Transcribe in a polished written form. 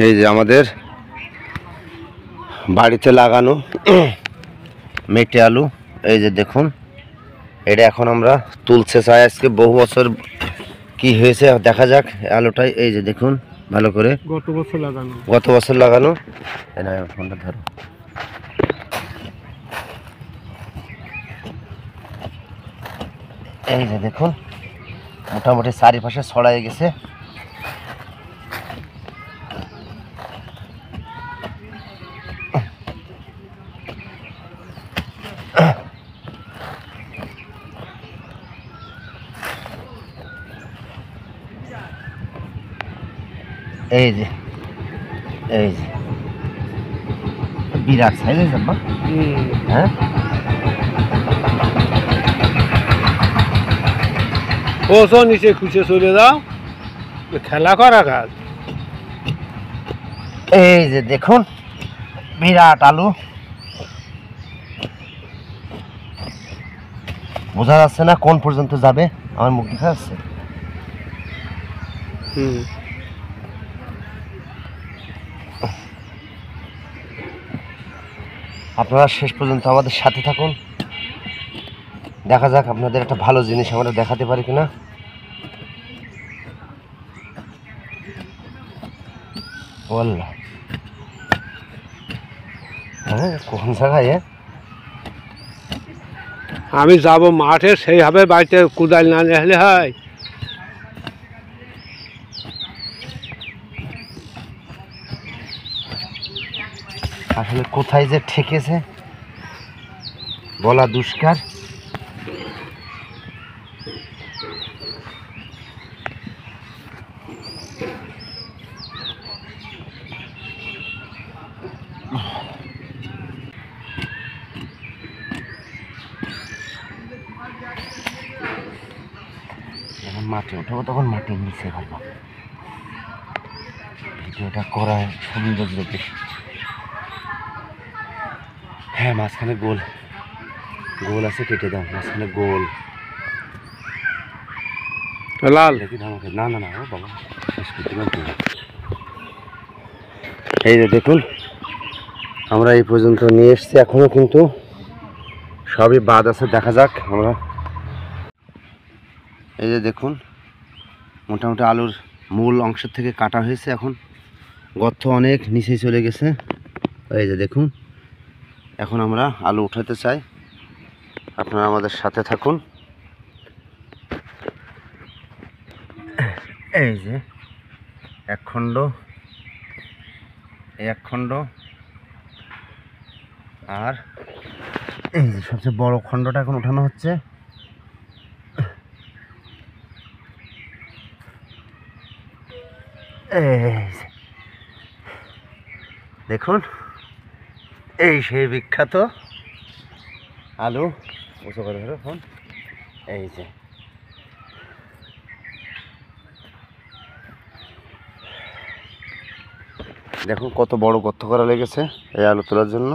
এই যে আমাদের বাড়িতে লাগানো মেটে আলু, এই যে দেখুন, এটা এখন আমরা তুলতে চাই। আজকে বহু বছর কি হয়েছে দেখা যাক আলুটাই। এই যে দেখুন ভালো করে, গত বছর লাগানো। ফোনটা ধরো। এই যে দেখুন মোটামুটি চারিপাশে ছড়াই গেছে। এই যে বিরাট সাইজ আব্বা। হ্যাঁ, ওসো নিচে খুঁজে চলে যাও, খেলা করা কাজ। এই যে দেখুন বিরাট আলু, বোঝা যাচ্ছে না কোন পর্যন্ত যাবে, আমার মুখ দেখা যাচ্ছে। আপনারা শেষ পর্যন্ত আমাদের সাথে থাকুন, দেখা যাক আপনাদের একটা ভালো জিনিস আমরা দেখাতে পারি কিনা। বললা হ্যাঁ, কোন জায়গায় আমি যাব মাঠে, সেইভাবে বাড়িতে কোদাল না নিলে হয়। আসলে কোথায় যে ঠেকেছে বলা দুষ্কার। যখন মাঠে উঠবো তখন মাটির নিচে ভালো ভিডিওটা করার সৌন্দর্য বেশি। হ্যাঁ, মাঝখানে গোল আছে, কেটে দাও মাঝখানে গোল লাল। না না না ও বাবা, শেষ করতে পারছি না। এই যে দেখুন আমরা এই পর্যন্ত নিয়ে এসছি, এখনো কিন্তু সবই বাদ আছে, দেখা যাক আমরা। এই যে দেখুন মোটামুটি আলুর মূল অংশের থেকে কাটা হয়েছে, এখন গর্ত অনেক নিচে চলে গেছে। এই যে দেখুন এখন আমরা আলু উঠাতে চাই, আপনারা আমাদের সাথে থাকুন। এই যে এক খণ্ড, আর এই যে সবচেয়ে বড় খণ্ডটা এখন উঠানো হচ্ছে। দেখুন এই সেই বিখ্যাত আলু, উঁচু করে ধরো ফোন। এই যে দেখুন কত বড় গর্ত করা লেগেছে এই আলু তোলার জন্য।